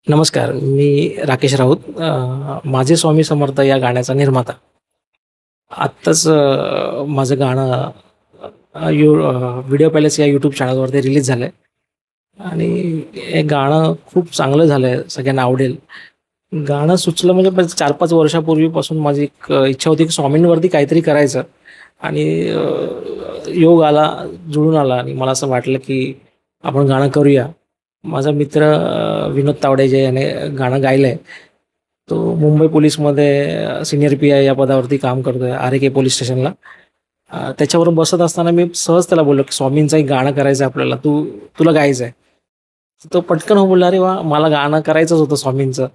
नमस्कार. मी राकेश राऊत. माझे स्वामी समर्थ या गाण्याचा निर्माता. आत्ताच माझं गाणं व्हिडिओ पॅलेस या यूट्यूब चॅनलवरती रिलीज झालंय आणि हे गाणं खूप चांगलं झालंय, सगळ्यांना आवडेल. गाणं सुचलं म्हणजे 4-5 वर्षापूर्वीपासून माझी एक इच्छा होती की स्वामींवरती काहीतरी करायचं आणि योग आला, जुळून आला आणि मला असं वाटलं की आपण गाणं करूया. माझा मित्र विनोद तावडे जे याने गाणं गायलंय, तो मुंबई पोलिसमध्ये सीनियर पी-आय या पदावरती काम करतोय, आरे-के पोलीस स्टेशनला. त्याच्याबरोबर बसत असताना मी सहज त्याला बोललो, की "स्वामींचं एक गाणं करायचं आहे आपल्याला, तुला गायचं आहे." तो पटकन हो बोलला, "अरे वाह! मला गाणं करायचंच होतं स्वामींचं."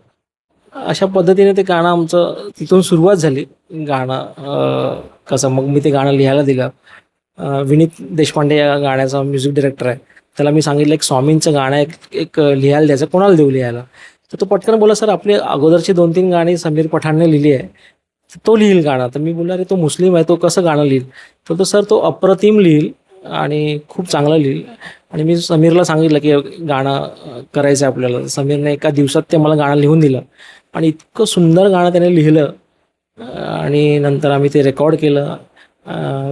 अशा पद्धतीने ते गाणं आमचं तिथून सुरुवात झाली. गाणं कसं मग मी ते गाणं लिहायला दिलं. विनीत देशपांडे या गाण्याचा म्युझिक डायरेक्टर आहे. त्याला मी सांगितलं, एक स्वामींचं गाणं एक एक लिहायला द्यायचं, कोणाला देऊ लिहायला? तर तो पटकन बोलला, "सर आपली अगोदरची 2-3 गाणी समीर पठाणने लिहिली आहे. तो लिहील गाणं." तर मी बोललो, "अरे तो मुस्लिम आहे, तो कसं गाणं लिहील?" तर तो, "सर तो अप्रतिम लिहील आणि खूप चांगलं लिहील." आणि मी समीरला सांगितलं, की गाणं करायचं आहे आपल्याला. समीरने एका दिवसात ते मला गाणं लिहून दिलं आणि इतकं सुंदर गाणं त्याने लिहिलं आणि नंतर आम्ही ते रेकॉर्ड केलं.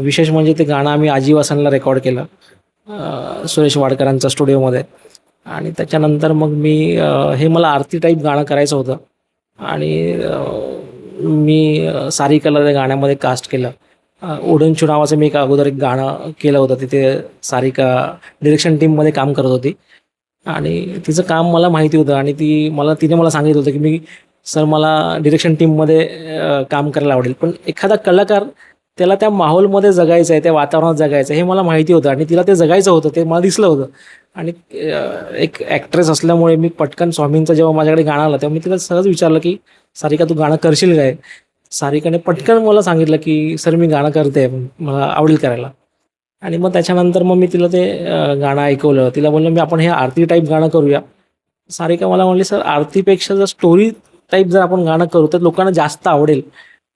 विशेष म्हणजे ते गाणं आम्ही आजीवासनला रेकॉर्ड केलं, सुरेश वाडकरांच्या स्टुडिओमध्ये. आणि त्याच्यानंतर मग मी हे मला आरती टाईप गाणं करायचं होतं आणि मी सारिकाला त्या गाण्यामध्ये कास्ट केलं. ओढूनचू नावाचं मी अगोदर एक गाणं केलं होतं. तिथे सारिका डिरेक्शन टीममध्ये काम करत होती आणि तिचं काम मला माहिती होतं आणि तिने मला सांगितलं होतं, की "सर मला डिरेक्शन टीममध्ये काम करायला आवडेल." पण एखादा कलाकार त्याला त्या माहोलमध्ये जगायचं आहे, त्या वातावरणात जगायचं आहे, हे मला माहिती होतं आणि तिला ते जगायचं होतं, ते मला दिसलं होतं. आणि एक ॲक्ट्रेस असल्यामुळे मी पटकन स्वामींचं जेव्हा माझ्याकडे गाणं आलं, तेव्हा मी तिला सहज विचारलं, की "सारिका तू गाणं करशील काय?" सारिकाने पटकन मला सांगितलं, की "सर मी गाणं करते, मला आवडेल करायला." आणि मग त्याच्यानंतर मग मी तिला ते गाणं ऐकवलं. तिला बोललो, "मी आपण हे आरती टाईप गाणं करूया." सारिका मला म्हणली, "सर आरतीपेक्षा जर स्टोरी टाईप जर आपण गाणं करू, तर लोकांना जास्त आवडेल.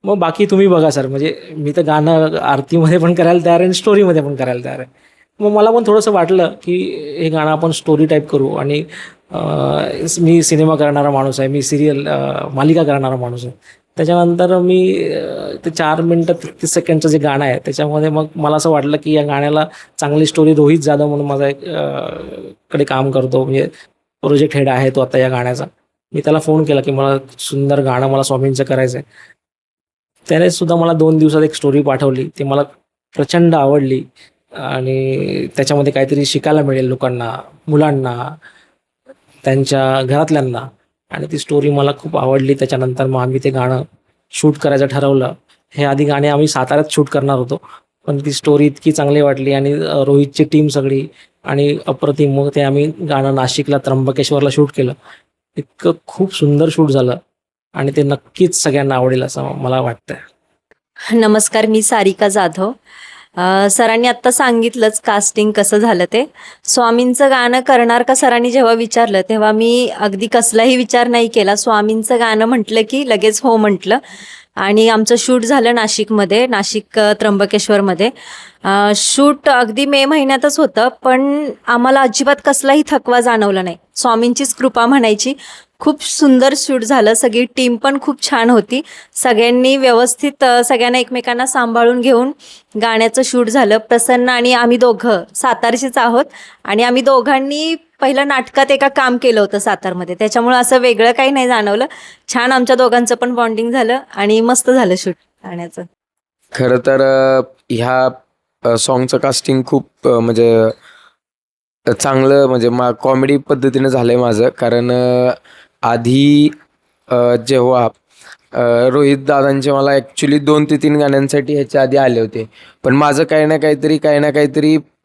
मग बाकी तुम्ही बघा सर." म्हणजे मी तर गाणं आरतीमध्ये पण करायला तयार आहे आणि स्टोरीमध्ये पण करायला तयार आहे. मग मला पण थोडंसं वाटलं, की हे गाणं आपण स्टोरी टाईप करू आणि मी सिनेमा करणारा माणूस आहे. मी मालिका करणारा माणूस आहे. त्याच्यानंतर मी ते 4 मिनिटं 33 सेकंडचं जे गाणं आहे, त्याच्यामध्ये मग मला असं वाटलं, की या गाण्याला चांगली स्टोरी रोहित जाधव म्हणून माझा एक कडे काम करतो, म्हणजे प्रोजेक्ट हेड आहे तो आता या गाण्याचा. मी त्याला फोन केला, की मला सुंदर गाणं मला स्वामींचं करायचं आहे. त्याने सुद्धा मला 2 दिवसात एक स्टोरी पाठवली. ती मला प्रचंड आवडली आणि त्याच्यामध्ये काहीतरी शिकायला मिळेल लोकांना, मुलांना, त्यांच्या घरातल्यांना आणि ती स्टोरी मला खूप आवडली. त्याच्यानंतर मग आम्ही ते गाणं शूट करायचं ठरवलं. हे आधी गाणे आम्ही साताऱ्यात शूट करणार होतो. पण ती स्टोरी इतकी चांगली वाटली आणि रोहितची टीम सगळी आणि अप्रतिम, मग ते आम्ही गाणं नाशिकला त्र्यंबकेश्वरला शूट केलं. इतकं खूप सुंदर शूट झालं आणि ते नक्कीच सगळ्यांना आवडेल असं मला वाटतंय. नमस्कार, मी सारिका जाधव. सरांनी आत्ता सांगितलंच कास्टिंग कसं झालं ते. स्वामींचं गाणं करणार का सरांनी जेव्हा विचारलं, तेव्हा मी अगदी कसलाही विचार नाही केला. स्वामींचं गाणं म्हटलं की लगेच हो म्हटलं आणि आमचं शूट झालं नाशिकमध्ये, त्र्यंबकेश्वरमध्ये. शूट अगदी मे महिन्यातच होतं, पण आम्हाला अजिबात कसलाही थकवा जाणवला नाही. स्वामींचीच कृपा म्हणायची. खूप सुंदर शूट झालं. सगळी टीम पण खूप छान होती. सगळ्यांनी व्यवस्थित सगळ्यांना एकमेकांना सांभाळून घेऊन गाण्याचं शूट झालं. प्रसन्न आणि आम्ही दोघं सातारचीच आहोत आणि आम्ही दोघांनी पहिलं नाटकात एका काम केलं होतं सातारमध्ये. त्याच्यामुळं असं वेगळं काही नाही जाणवलं. छान आमच्या दोघांचं पण बॉन्डिंग झालं आणि मस्त झालं शूट गाण्याचं. खरं तर ह्या सॉन्गचं कास्टिंग खूप म्हणजे चांगलं म्हणजे कॉमेडी पद्धतीने झालं आहे माझं. कारण आधी जेव्हा रोहित दादांचे मला ॲक्च्युली 2 ते 3 गाण्यांसाठी ह्याच्या आधी आले होते. पण माझं काही ना काहीतरी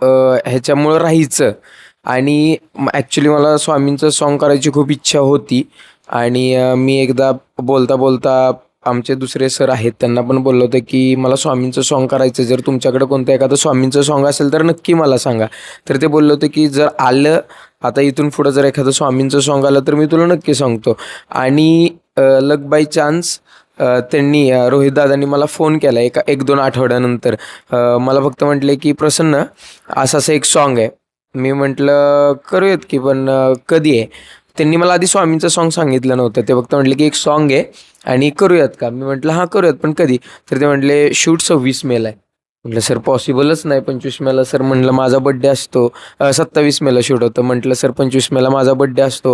ह्याच्यामुळं राहायचं आणि ॲक्च्युली मला स्वामींचं सॉन्ग करायची खूप इच्छा होती आणि मी एकदा बोलता आमचे दुसरे सर आहेत त्यांना पण बोललो होतं, की मला स्वामींचं सॉन्ग करायचं, जर तुमच्याकडे कोणतं एखादं स्वामींचं सॉन्ग असेल तर नक्की मला सांगा. तर ते बोलले होते, की जर आलं आता इथून पुढं जर एखादं स्वामींचं सॉन्ग आलं तर मी तुला नक्की सांगतो. आणि लक बाय चान्स त्यांनी रोहित दादांनी मला फोन केला 1-2 आठवड्यानंतर. मला फक्त म्हटले, की "प्रसन्न असं एक सॉन्ग आहे." मी म्हटलं, "करूयात की, पण कधी आहे?" त्यांनी मला आधी स्वामींचं सॉन्ग सांगितलं नव्हतं. ते फक्त म्हटले की एक सॉन्ग आहे आणि करूयात का. मी म्हटलं हां करूयात, पण कधी. तर ते म्हटले शूट 26 मेला आहे. म्हटलं सर पॉसिबलच नाही 25 मेला. सर म्हटलं माझा बड्डे असतो. 27 मेला शूट होतं. म्हटलं सर 25 मेला माझा बड्डे असतो.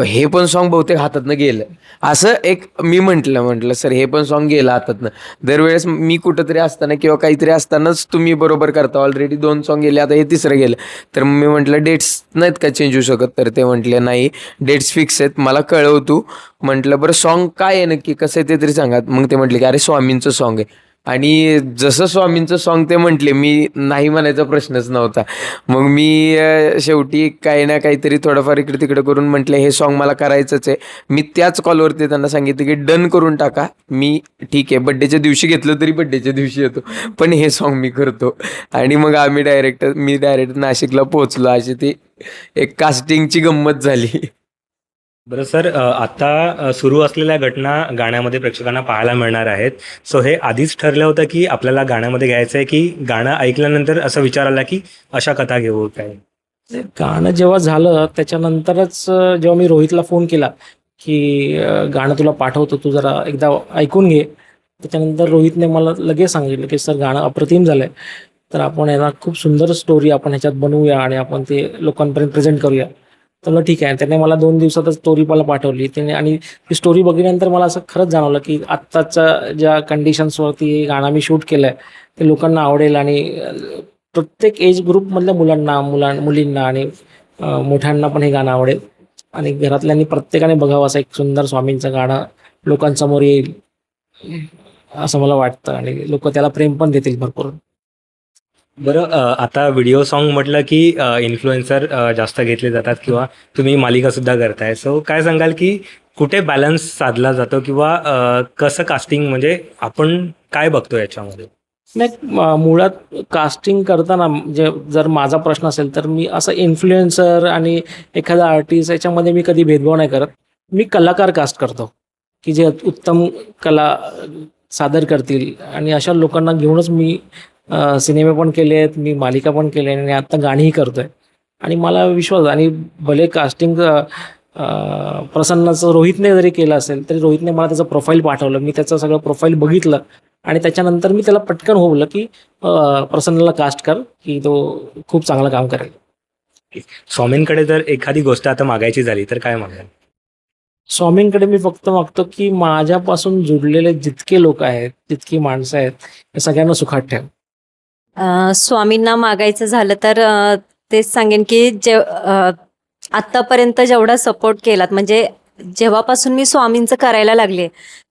हे पण सॉन्ग बहुतेक हातातनं गेलं. असं एक मी म्हटलं सर हे पण सॉन्ग गेलं हातातनं. दरवेळेस मी कुठंतरी असताना किंवा काहीतरी असतानाच तुम्ही बरोबर करता. ऑलरेडी 2 सॉन्ग गेले, आता हे तिसरं गेलं. तर मी म्हटलं डेट्स नाहीत का चेंज होऊ शकत. तर ते म्हटले नाही डेट्स फिक्स आहेत, मला कळव तू. म्हटलं बरं सॉन्ग काय आहे नक्की, कसं आहे ते तरी सांगा. मग ते म्हटले की अरे स्वामींचं सॉन्ग आहे. आणि जसं स्वामींचं सॉन्ग ते म्हटले, मी नाही म्हणायचा प्रश्नच नव्हता. मग मी शेवटी काही ना काहीतरी थोडंफार इकडे तिकडे करून म्हटले हे सॉन्ग मला करायचंच आहे. मी त्याच कॉलवरती त्यांना सांगितलं की डन करून टाका, मी ठीक आहे बड्डेच्या दिवशी घेतलं तरी बड्डेच्या दिवशी येतो, पण हे सॉन्ग मी करतो. आणि मग मी डायरेक्ट नाशिकला पोहोचलो. अशी ती एक कास्टिंगची गंमत झाली. बरं सर, आता सुरू असलेल्या घटना गाण्यामध्ये प्रेक्षकांना पाहायला मिळणार आहेत. सो हे आधीच ठरलं होतं की आपल्याला गाण्यामध्ये घ्यायचं आहे, की गाणं ऐकल्यानंतर असं विचार आला की अशा कथा घेऊ काय? गाणं जेव्हा झालं त्याच्यानंतरच जेव्हा मी रोहितला फोन केला की गाणं तुला पाठवतो, तू जरा एकदा ऐकून घे. त्याच्यानंतर रोहितने मला लगेच सांगितलं की सर गाणं अप्रतिम झालं आहे, तर आपण याला खूप सुंदर स्टोरी आपण ह्याच्यात बनवूया आणि आपण ते लोकांपर्यंत प्रेझेंट करूया. तर म्हणलं ठीक आहे. त्याने मला 2 दिवसातच स्टोरी मला पाठवली त्याने, आणि ती स्टोरी बघितल्यानंतर मला असं खरंच जाणवलं की आत्ताच्या ज्या कंडिशन्सवरती हे गाणं मी शूट केलं आहे ते लोकांना आवडेल. आणि प्रत्येक एज ग्रुपमधल्या मुलींना आणि मोठ्यांना पण हे गाणं आवडेल. आणि घरातल्यांनी प्रत्येकाने बघावं असं एक सुंदर स्वामींचं गाणं लोकांसमोर येईल असं मला वाटतं, आणि लोक त्याला प्रेम पण देतील भरपूर. बरं, आता व्हिडिओ सॉन्ग म्हटलं की इन्फ्लुएन्सर जास्त घेतले जातात किंवा तुम्ही मालिकासुद्धा करताय. सो काय सांगाल की कुठे बॅलन्स साधला जातो किंवा कसं कास्टिंग, म्हणजे आपण काय बघतो याच्यामध्ये? नाही, मुळात कास्टिंग करताना म्हणजे जर माझा प्रश्न असेल तर मी असं इन्फ्लुएन्सर आणि एखादा आर्टिस्ट याच्यामध्ये मी कधी भेदभाव नाही करत. मी कलाकार कास्ट करतो की जे उत्तम कला सादर करतील, आणि अशा लोकांना घेऊनच मी सिनेमे पण केले आहेत, मी मालिका पण केली आणि आता गाणीही करतो आहे. आणि मला विश्वास, आणि भले कास्टिंग प्रसन्नाचं रोहितने जरी केलं असेल तरी रोहितने मला त्याचं प्रोफाईल पाठवलं, मी त्याचं सगळं प्रोफाईल बघितलं आणि त्याच्यानंतर मी त्याला पटकन होवलं की प्रसन्नाला कास्ट कर, की तो खूप चांगलं काम करेल. स्वामींकडे जर एखादी गोष्ट आता मागायची झाली तर काय मागाल? स्वामींकडे मी फक्त मागतो की माझ्यापासून जुडलेले जितके लोक आहेत, जितकी माणसं आहेत, हे सगळ्यांना सुखात ठेव. स्वामींना मागायचं झालं तर तेच सांगेन की आत्तापर्यंत जेवढा सपोर्ट केलात, म्हणजे जेव्हापासून मी स्वामींचं करायला लागले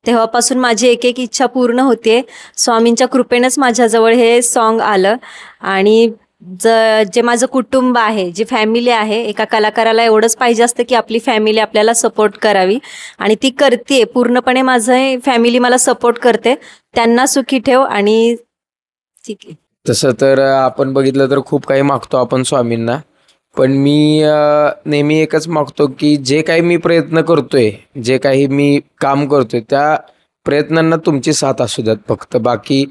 तेव्हापासून माझी एक एक इच्छा पूर्ण होते. स्वामींच्या कृपेनंच माझ्याजवळ हे सॉन्ग आलं. आणि जे माझं कुटुंब आहे, जी फॅमिली आहे, एका कलाकाराला एवढंच पाहिजे असतं की आपली फॅमिली आपल्याला सपोर्ट करावी, आणि ती करते पूर्णपणे. माझं फॅमिली मला सपोर्ट करते. त्यांना सुखी ठेव. आणि ठीक आहे. तसं तर आपण बघितलं तर खूप काही मागतो आपण स्वामींना, पण मी नेहमी एकच मागतो की जे काही मी प्रयत्न करतोय, जे काही मी काम करतोय, त्या प्रयत्नांना तुमची साथ असू द्यात फक्त. बाकी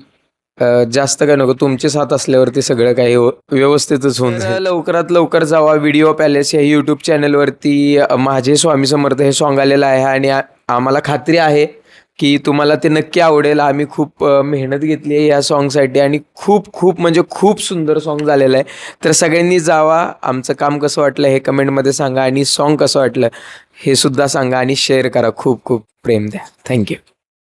जास्त काय नको. तुमची साथ असल्यावरती सगळं काही व्यवस्थितच होऊन जाईल. लवकरात लवकर जावा. व्हिडिओ पॅलेस या यूट्यूब चॅनलवरती माझे स्वामी समर्थ हे सॉन्ग आलेलं आहे, आणि आम्हाला खात्री आहे की तुम्हाला ते नक्की आवडेल. आम्ही खूप मेहनत घेतली आहे या सॉन्गसाठी, आणि खूप खूप म्हणजे खूप सुंदर सॉन्ग झालेलं आहे. तर सगळ्यांनी जावा, आमचं काम कसं वाटलं हे कमेंटमध्ये सांगा, आणि सॉन्ग कसं वाटलं हे सुद्धा सांगा, आणि शेअर करा. खूप खूप प्रेम द्या. थँक्यू.